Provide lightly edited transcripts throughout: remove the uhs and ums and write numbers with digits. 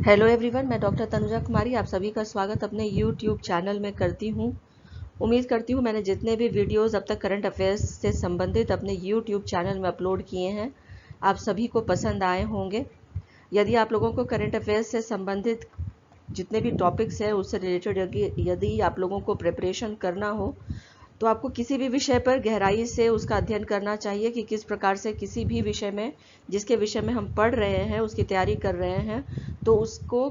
Hello everyone, मैं doctor Tanuja कुमारी आप सभी का स्वागत अपने यूट्यूब चैनल में करती हूँ। उम्मीद करती हूँ मैंने जितने भी वीडियोस अब तक करंट अफेयर्स से संबंधित अपने यूट्यूब चैनल में अपलोड किए हैं आप सभी को पसंद आए होंगे। यदि आप लोगों को करंट अफेयर्स से संबंधित जितने भी टॉपिक्स हैं उससे रिलेटेड यदि आप लोगों को प्रिपरेशन करना हो तो आपको किसी भी विषय पर गहराई से उसका अध्ययन करना चाहिए कि किस प्रकार से किसी भी विषय में जिसके विषय में हम पढ़ रहे हैं उसकी तैयारी कर रहे हैं तो उसको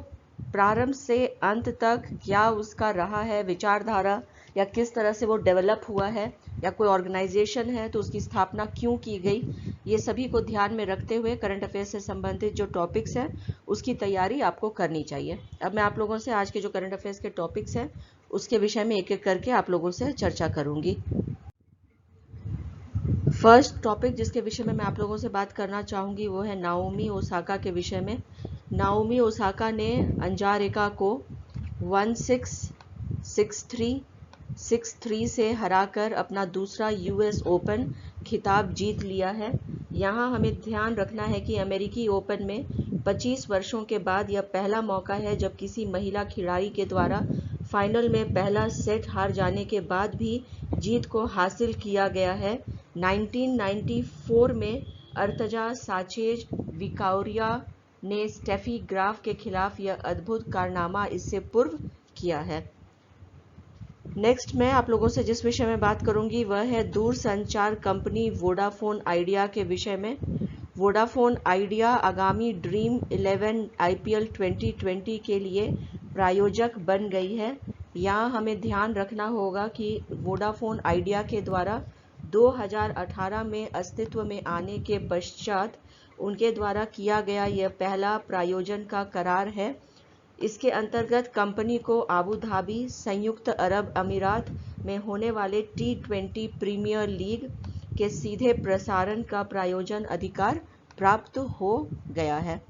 प्रारंभ से अंत तक क्या उसका रहा है विचारधारा या किस तरह से वो डेवलप हुआ है या कोई ऑर्गेनाइजेशन है तो उसकी स्थापना क्यों की गई, ये सभी को ध्यान में रखते हुए करंट अफेयर्स से संबंधित जो टॉपिक्स हैं उसकी तैयारी आपको करनी चाहिए। अब मैं आप लोगों से आज के जो करंट अफेयर्स के टॉपिक्स हैं उसके विषय में एक एक करके आप लोगों से चर्चा करूंगी। फर्स्ट टॉपिक जिसके विषय में मैं आप लोगों से बात करना चाहूंगी वो है नाओमी ओसाका के विषय में। नाओमी ओसाका ने अंजारेका को 1663 6-3 से हराकर अपना दूसरा यूएस ओपन खिताब जीत लिया है। यहाँ हमें ध्यान रखना है कि अमेरिकी ओपन में 25 वर्षों के बाद यह पहला मौका है जब किसी महिला खिलाड़ी के द्वारा फाइनल में पहला सेट हार जाने के बाद भी जीत को हासिल किया गया है। 1994 में अर्तजा साचेज विकाउरिया ने स्टेफी ग्राफ के खिलाफ यह अद्भुत कारनामा इससे पूर्व किया है। नेक्स्ट मैं आप लोगों से जिस विषय में बात करूंगी वह है दूरसंचार कंपनी वोडाफोन आइडिया के विषय में। वोडाफोन आइडिया आगामी ड्रीम 11 आईपीएल 2020 के लिए प्रायोजक बन गई है। यहाँ हमें ध्यान रखना होगा कि वोडाफोन आइडिया के द्वारा 2018 में अस्तित्व में आने के पश्चात उनके द्वारा किया गया यह पहला प्रायोजन का करार है। इसके अंतर्गत कंपनी को आबू धाबी संयुक्त अरब अमीरात में होने वाले T20 प्रीमियर लीग के सीधे प्रसारण का प्रायोजन अधिकार प्राप्त हो गया है।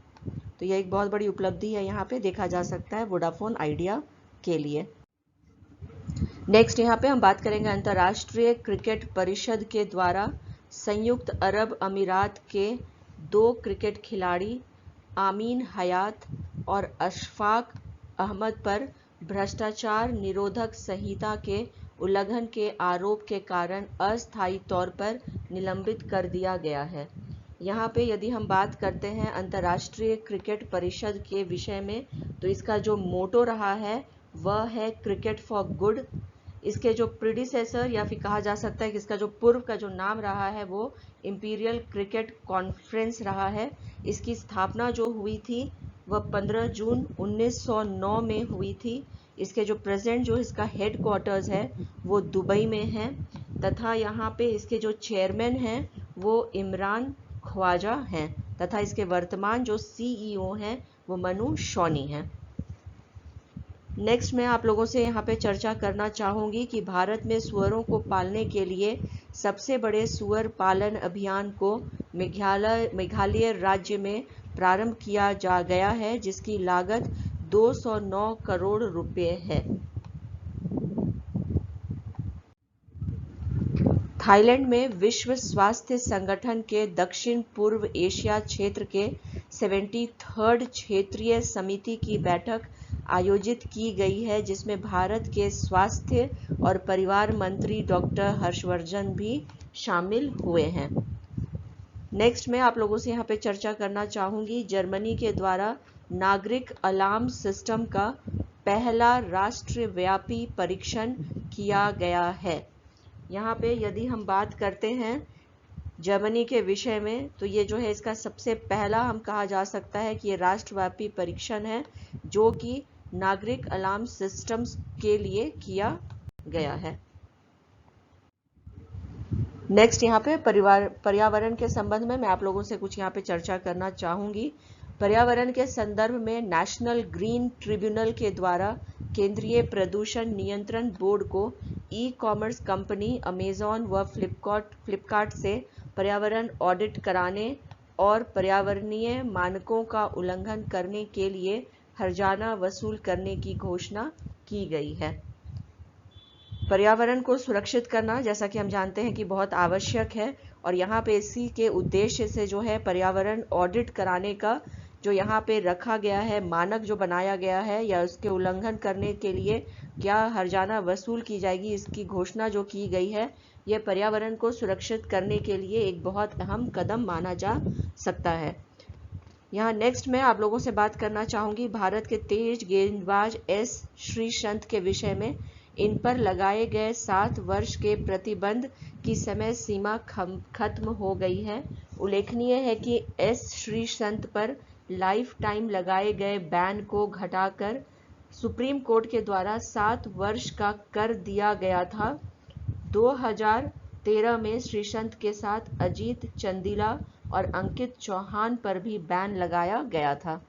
तो यह एक बहुत बड़ी उपलब्धि है, यहाँ पे देखा जा सकता है वोडाफोन आइडिया के लिए। नेक्स्ट यहाँ पे हम बात करेंगे अंतर्राष्ट्रीय क्रिकेट परिषद के द्वारा संयुक्त अरब अमीरात के 2 क्रिकेट खिलाड़ी आमीन हयात और अशफाक अहमद पर भ्रष्टाचार निरोधक संहिता के उल्लंघन के आरोप के कारण अस्थायी तौर पर निलंबित कर दिया गया है। यहाँ पे यदि हम बात करते हैं अंतर्राष्ट्रीय क्रिकेट परिषद के विषय में तो इसका जो मोटो रहा है वह है क्रिकेट फॉर गुड। इसके जो प्रीडिसेसर या फिर कहा जा सकता है कि इसका जो पूर्व का जो नाम रहा है वो इंपीरियल क्रिकेट कॉन्फ्रेंस रहा है। इसकी स्थापना जो हुई थी वह 15 जून 1909 में हुई थी। इसके जो प्रेजेंट जो इसका हेड क्वार्टर्स है वो दुबई में है तथा यहाँ पे इसके जो चेयरमैन हैं वो इमरान ख्वाजा हैं तथा इसके वर्तमान जो सीईओ हैं वो मनु शॉनी हैं। नेक्स्ट मैं आप लोगों से यहाँ पे चर्चा करना चाहूँगी कि भारत में सुअरों को पालने के लिए सबसे बड़े सुअर पालन अभियान को मेघालय राज्य में प्रारंभ किया जा गया है जिसकी लागत 209 करोड़ रुपए है। थाईलैंड में विश्व स्वास्थ्य संगठन के दक्षिण पूर्व एशिया क्षेत्र के 73rd क्षेत्रीय समिति की बैठक आयोजित की गई है जिसमें भारत के स्वास्थ्य और परिवार मंत्री डॉक्टर हर्षवर्धन भी शामिल हुए हैं। नेक्स्ट मैं आप लोगों से यहाँ पे चर्चा करना चाहूँगी जर्मनी के द्वारा नागरिक अलार्म सिस्टम का पहला राष्ट्रव्यापी परीक्षण किया गया है। यहाँ पे यदि हम बात करते हैं जर्मनी के विषय में तो ये जो है इसका सबसे पहला हम कहा जा सकता है कि ये राष्ट्रव्यापी परीक्षण है जो कि नागरिक अलार्म सिस्टम्स के लिए किया गया है। नेक्स्ट यहाँ पे पर्यावरण के संबंध में मैं आप लोगों से कुछ यहाँ पे चर्चा करना चाहूँगी। पर्यावरण के संदर्भ में नेशनल ग्रीन ट्रिब्यूनल के द्वारा केंद्रीय प्रदूषण नियंत्रण बोर्ड को ई कॉमर्स कंपनी अमेजॉन व फ्लिपकार्ट से पर्यावरण ऑडिट कराने और पर्यावरणीय मानकों का उल्लंघन करने के लिए हर्जाना वसूल करने की घोषणा की गई है। पर्यावरण को सुरक्षित करना जैसा कि हम जानते हैं कि बहुत आवश्यक है और यहाँ पे इसी के उद्देश्य से जो है पर्यावरण ऑडिट कराने का जो यहाँ पे रखा गया है, मानक जो बनाया गया है या उसके उल्लंघन करने के लिए क्या हर्जाना वसूल की जाएगी, इसकी घोषणा जो की गई है, यह पर्यावरण को सुरक्षित करने के लिए एक बहुत अहम कदम माना जा सकता है। यहाँ नेक्स्ट मैं आप लोगों से बात करना चाहूँगी भारत के तेज गेंदबाज एस श्रीसंत के विषय में। इन पर लगाए गए 7 वर्ष के प्रतिबंध की समय सीमा खत्म हो गई है। उल्लेखनीय है कि एस श्रीसंत पर लाइफ टाइम लगाए गए बैन को घटाकर सुप्रीम कोर्ट के द्वारा 7 वर्ष का कर दिया गया था। 2013 में श्रीसंत के साथ अजीत चंदीला और अंकित चौहान पर भी बैन लगाया गया था।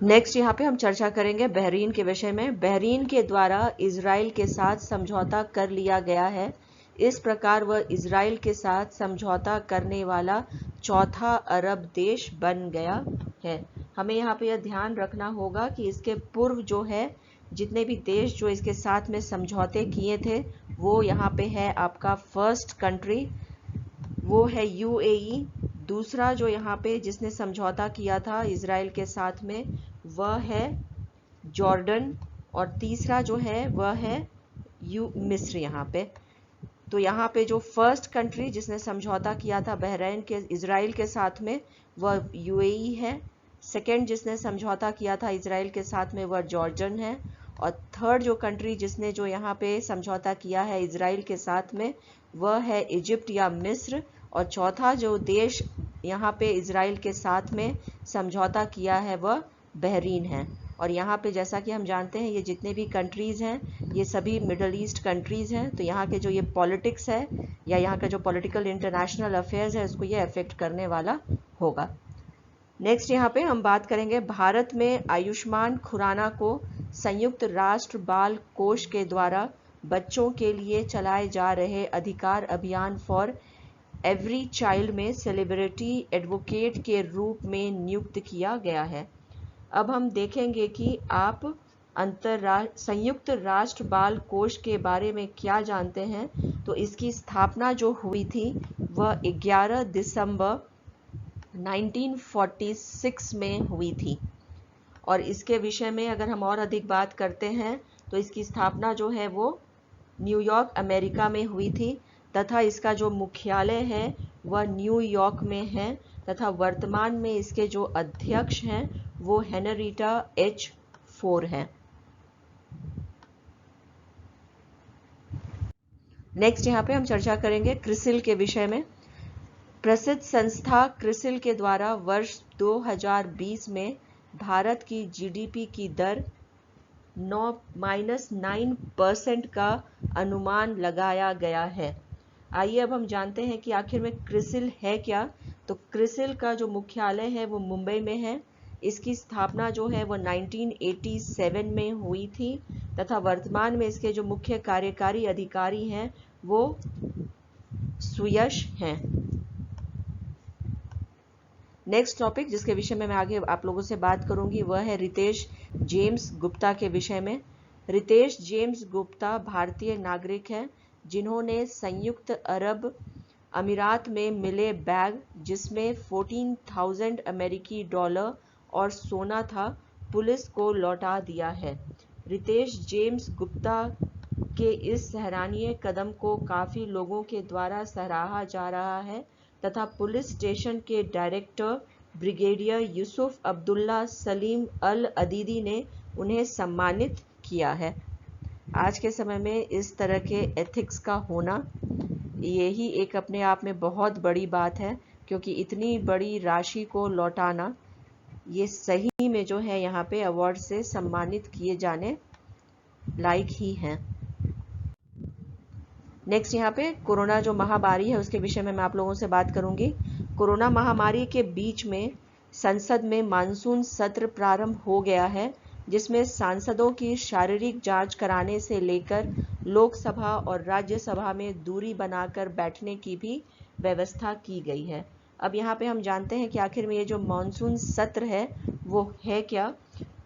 नेक्स्ट यहाँ पे हम चर्चा करेंगे बहरीन के विषय में। बहरीन के द्वारा इजराइल के साथ समझौता कर लिया गया है। इस प्रकार वह इजराइल के साथ समझौता करने वाला चौथा अरब देश बन गया है। हमें यहाँ पे यह ध्यान रखना होगा कि इसके पूर्व जो है जितने भी देश जो इसके साथ में समझौते किए थे, वो यहाँ पे है आपका फर्स्ट कंट्री, वो है यूएई। दूसरा जो यहाँ पे जिसने समझौता किया था इजराइल के साथ में, वह है जॉर्डन। और तीसरा जो है वह है मिस्र यहाँ पे। तो यहाँ पे जो फर्स्ट कंट्री जिसने समझौता किया था बहरीन के इजराइल के साथ में, वह यूएई है। सेकेंड जिसने समझौता किया था इजराइल के साथ में, वह जॉर्डन है। और थर्ड जो कंट्री जिसने जो यहाँ पे समझौता किया है इजराइल के साथ में, वह है इजिप्ट या मिस्र। और चौथा जो देश यहाँ पे इजराइल के साथ में समझौता किया है वह बहरीन है। और यहाँ पे जैसा कि हम जानते हैं ये जितने भी कंट्रीज़ हैं ये सभी मिडल ईस्ट कंट्रीज़ हैं। तो यहाँ के जो ये पॉलिटिक्स है या यहाँ का जो पॉलिटिकल इंटरनेशनल अफेयर्स है उसको ये अफेक्ट करने वाला होगा। नेक्स्ट यहाँ पे हम बात करेंगे भारत में आयुष्मान खुराना को संयुक्त राष्ट्र बाल कोष के द्वारा बच्चों के लिए चलाए जा रहे अधिकार अभियान फॉर एवरी चाइल्ड में सेलिब्रिटी एडवोकेट के रूप में नियुक्त किया गया है। अब हम देखेंगे कि आप संयुक्त राष्ट्र बाल कोष के बारे में क्या जानते हैं। तो इसकी स्थापना जो हुई थी वह 11 दिसंबर 1946 में हुई थी। और इसके विषय में अगर हम और अधिक बात करते हैं तो इसकी स्थापना जो है वो न्यूयॉर्क अमेरिका में हुई थी तथा इसका जो मुख्यालय है वह न्यूयॉर्क में है तथा वर्तमान में इसके जो अध्यक्ष हैं वो हेनरीटा एच फोर हैं। नेक्स्ट यहाँ पे हम चर्चा करेंगे क्रिसिल के विषय में। प्रसिद्ध संस्था क्रिसिल के द्वारा वर्ष 2020 में भारत की जीडीपी की दर -9% का अनुमान लगाया गया है। आइए अब हम जानते हैं कि आखिर में क्रिसिल है क्या। तो क्रिसिल का जो मुख्यालय है वो मुंबई में है। इसकी स्थापना जो है वो 1987 में हुई थी तथा वर्तमान में इसके जो मुख्य कार्यकारी अधिकारी हैं वो सुयश हैं। नेक्स्ट टॉपिक जिसके विषय में मैं आगे आप लोगों से बात करूंगी वह है रितेश जेम्स गुप्ता के विषय में। रितेश जेम्स गुप्ता भारतीय नागरिक हैं जिन्होंने संयुक्त अरब अमीरात में मिले बैग जिसमें 14,000 अमेरिकी डॉलर और सोना था, पुलिस को लौटा दिया है। रितेश जेम्स गुप्ता के इस सराहनीय कदम को काफ़ी लोगों के द्वारा सराहा जा रहा है तथा पुलिस स्टेशन के डायरेक्टर ब्रिगेडियर यूसुफ अब्दुल्ला सलीम अल अदीदी ने उन्हें सम्मानित किया है। आज के समय में इस तरह के एथिक्स का होना यही एक अपने आप में बहुत बड़ी बात है, क्योंकि इतनी बड़ी राशि को लौटाना ये सही में जो है यहाँ पे अवार्ड से सम्मानित किए जाने लायक ही हैं। नेक्स्ट यहाँ पे कोरोना जो महामारी है उसके विषय में मैं आप लोगों से बात करूंगी। कोरोना महामारी के बीच में संसद में मानसून सत्र प्रारंभ हो गया है जिसमें सांसदों की शारीरिक जांच कराने से लेकर लोकसभा और राज्यसभा में दूरी बनाकर बैठने की भी व्यवस्था की गई है। अब यहाँ पे हम जानते हैं कि आखिर में ये जो मानसून सत्र है वो है क्या।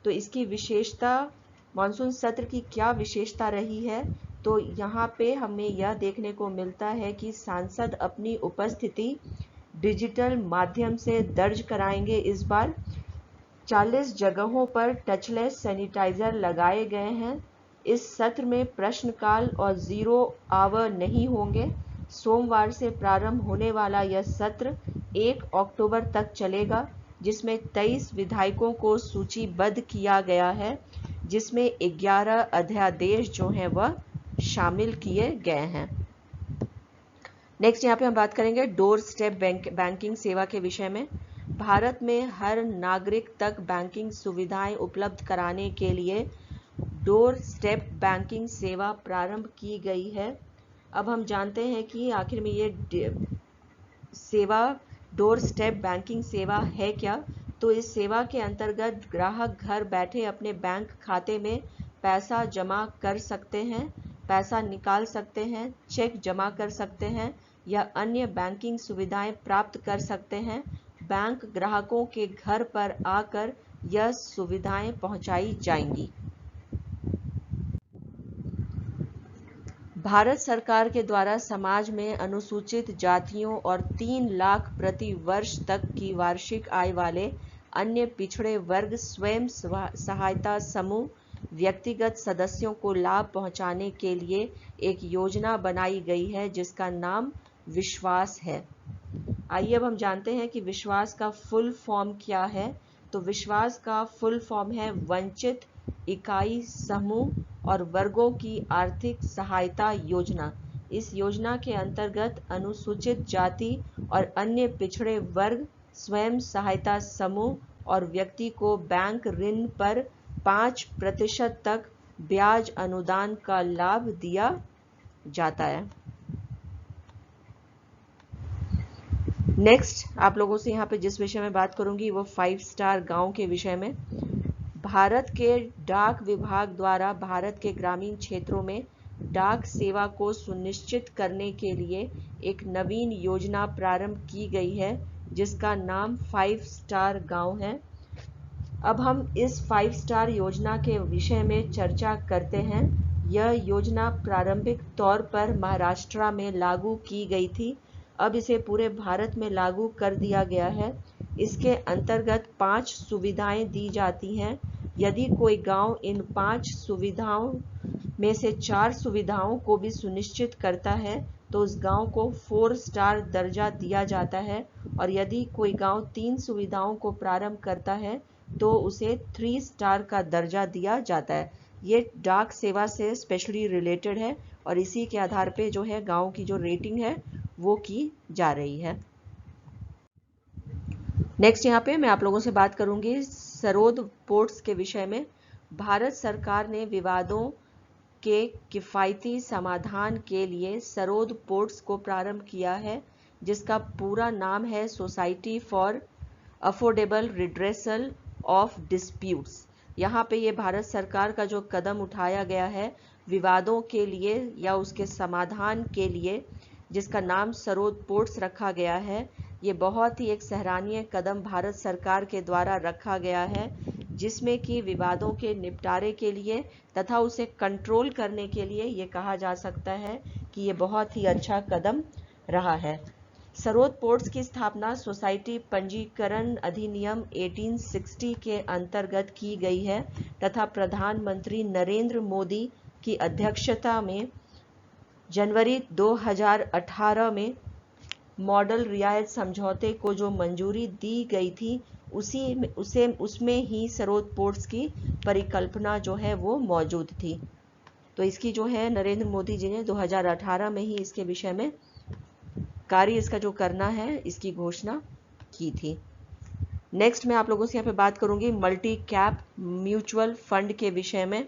तो इसकी विशेषता, मानसून सत्र की क्या विशेषता रही है, तो यहाँ पे हमें यह देखने को मिलता है कि सांसद अपनी उपस्थिति डिजिटल माध्यम से दर्ज कराएंगे। इस बार 40 जगहों पर टचलेस सैनिटाइजर लगाए गए हैं। इस सत्र में प्रश्नकाल और 0 आवर नहीं होंगे। सोमवार से प्रारंभ होने वाला यह सत्र 1 अक्टूबर तक चलेगा, जिसमें 23 विधायकों को सूचीबद्ध किया गया है, जिसमें 11 अध्यादेश जो हैं वह शामिल किए गए हैं। नेक्स्ट यहाँ पे हम बात करेंगे डोर स्टेप बैंकिंग सेवा के विषय में। भारत में हर नागरिक तक बैंकिंग सुविधाएं उपलब्ध कराने के लिए डोर स्टेप बैंकिंग सेवा प्रारंभ की गई है। अब हम जानते हैं कि आखिर में ये सेवा डोर स्टेप बैंकिंग सेवा है क्या। तो इस सेवा के अंतर्गत ग्राहक घर बैठे अपने बैंक खाते में पैसा जमा कर सकते हैं, पैसा निकाल सकते हैं, चेक जमा कर सकते हैं या अन्य बैंकिंग सुविधाएं प्राप्त कर सकते हैं। बैंक ग्राहकों के घर पर आकर यह सुविधाएं पहुंचाई जाएंगी। भारत सरकार के द्वारा समाज में अनुसूचित जातियों और 3 लाख प्रति वर्ष तक की वार्षिक आय वाले अन्य पिछड़े वर्ग स्वयं सहायता समूह व्यक्तिगत सदस्यों को लाभ पहुंचाने के लिए एक योजना बनाई गई है, जिसका नाम विश्वास है। आइए अब हम जानते हैं कि विश्वास का फुल फॉर्म क्या है। तो विश्वास का फुल फॉर्म है वंचित इकाई समूह और वर्गों की आर्थिक सहायता योजना। इस योजना के अंतर्गत अनुसूचित जाति और अन्य पिछड़े वर्ग स्वयं सहायता समूह और व्यक्ति को बैंक ऋण पर 5% तक ब्याज अनुदान का लाभ दिया जाता है। नेक्स्ट आप लोगों से यहाँ पे जिस विषय में बात करूंगी वो 5 स्टार गांव के विषय में। भारत के डाक विभाग द्वारा भारत के ग्रामीण क्षेत्रों में डाक सेवा को सुनिश्चित करने के लिए एक नवीन योजना प्रारंभ की गई है, जिसका नाम 5 स्टार गांव है। अब हम इस 5 स्टार योजना के विषय में चर्चा करते हैं। यह योजना प्रारंभिक तौर पर महाराष्ट्र में लागू की गई थी। अब इसे पूरे भारत में लागू कर दिया गया है। इसके अंतर्गत 5 सुविधाएं दी जाती हैं। यदि कोई गांव इन 5 सुविधाओं में से 4 सुविधाओं को भी सुनिश्चित करता है तो उस गांव को 4 स्टार दर्जा दिया जाता है, और यदि कोई गांव 3 सुविधाओं को प्रारंभ करता है तो उसे 3 स्टार का दर्जा दिया जाता है। ये डाक सेवा से स्पेशली रिलेटेड है और इसी के आधार पे जो है गांव की जो रेटिंग है वो की जा रही है। नेक्स्ट यहाँ पे मैं आप लोगों से बात करूंगी सरोद पोर्ट्स के विषय में। भारत सरकार ने विवादों के किफ़ायती समाधान के लिए सरोद पोर्ट्स को प्रारंभ किया है, जिसका पूरा नाम है society for affordable redressal of disputes. यहाँ पे ये भारत सरकार का जो कदम उठाया गया है विवादों के लिए या उसके समाधान के लिए, जिसका नाम सरोद पोर्ट्स रखा गया है, ये बहुत ही एक सराहनीय कदम भारत सरकार के द्वारा रखा गया है, जिसमें कि विवादों के निपटारे के लिए तथा उसे कंट्रोल करने के लिए ये कहा जा सकता है कि ये बहुत ही अच्छा कदम रहा है। सरोद पोर्ट्स की स्थापना सोसाइटी पंजीकरण अधिनियम 1860 के अंतर्गत की गई है तथा प्रधानमंत्री नरेंद्र मोदी की अध्यक्षता में जनवरी 2018 में मॉडल रियायत समझौते को जो मंजूरी दी गई थी उसमें ही सरोद पोर्ट्स की परिकल्पना जो है वो मौजूद थी। तो इसकी जो है नरेंद्र मोदी जी ने 2018 में ही इसके विषय में कार्य इसका जो करना है इसकी घोषणा की थी। नेक्स्ट मैं आप लोगों से यहाँ पे बात करूंगी मल्टी कैप म्यूचुअल फंड के विषय में।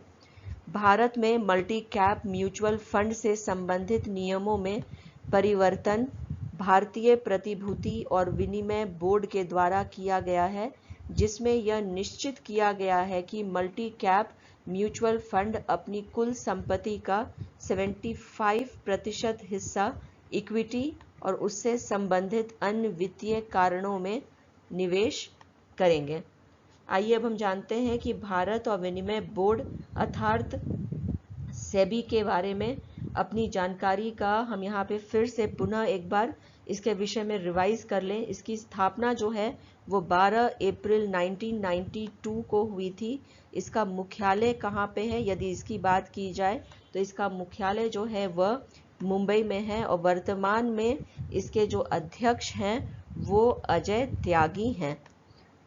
भारत में मल्टी कैप म्यूचुअल फंड से संबंधित नियमों में परिवर्तन भारतीय प्रतिभूति और विनिमय बोर्ड के द्वारा किया गया है, जिसमें यह निश्चित किया गया है कि मल्टी कैप म्यूचुअल फंड अपनी कुल संपत्ति का 75% हिस्सा इक्विटी और उससे संबंधित अन्य वित्तीय कारणों में निवेश करेंगे। आइए अब हम जानते हैं कि भारत और विनिमय बोर्ड अर्थात सेबी के बारे में। अपनी जानकारी का हम यहाँ पे फिर से पुनः एक बार इसके विषय में रिवाइज कर लें। इसकी स्थापना जो है वो 12 अप्रैल 1992 को हुई थी। इसका मुख्यालय कहाँ पे है यदि इसकी बात की जाए तो इसका मुख्यालय जो है वह मुंबई में है और वर्तमान में इसके जो अध्यक्ष हैं वो अजय त्यागी हैं।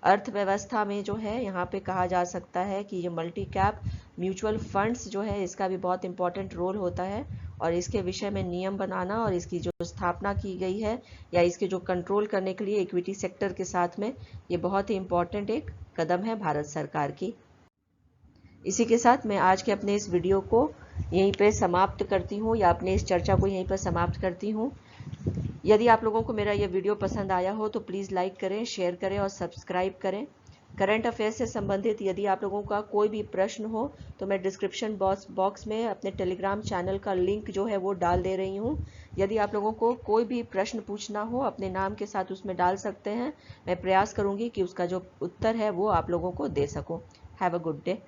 अर्थव्यवस्था में जो है यहाँ पे कहा जा सकता है कि ये मल्टी कैप म्यूचुअल फंड्स जो है इसका भी बहुत इंपॉर्टेंट रोल होता है और इसके विषय में नियम बनाना और इसकी जो स्थापना की गई है या इसके जो कंट्रोल करने के लिए इक्विटी सेक्टर के साथ में ये बहुत ही इंपॉर्टेंट एक कदम है भारत सरकार की। इसी के साथ मैं आज के अपने इस वीडियो को यहीं पे समाप्त करती हूँ या अपने इस चर्चा को यहीं पर समाप्त करती हूँ। यदि आप लोगों को मेरा यह वीडियो पसंद आया हो तो प्लीज़ लाइक करें, शेयर करें और सब्सक्राइब करें। करंट अफेयर्स से संबंधित यदि आप लोगों का कोई भी प्रश्न हो तो मैं डिस्क्रिप्शन बॉक्स में अपने टेलीग्राम चैनल का लिंक जो है वो डाल दे रही हूँ। यदि आप लोगों को कोई भी प्रश्न पूछना हो अपने नाम के साथ उसमें डाल सकते हैं। मैं प्रयास करूँगी कि उसका जो उत्तर है वो आप लोगों को दे सकूँ। Have a good day.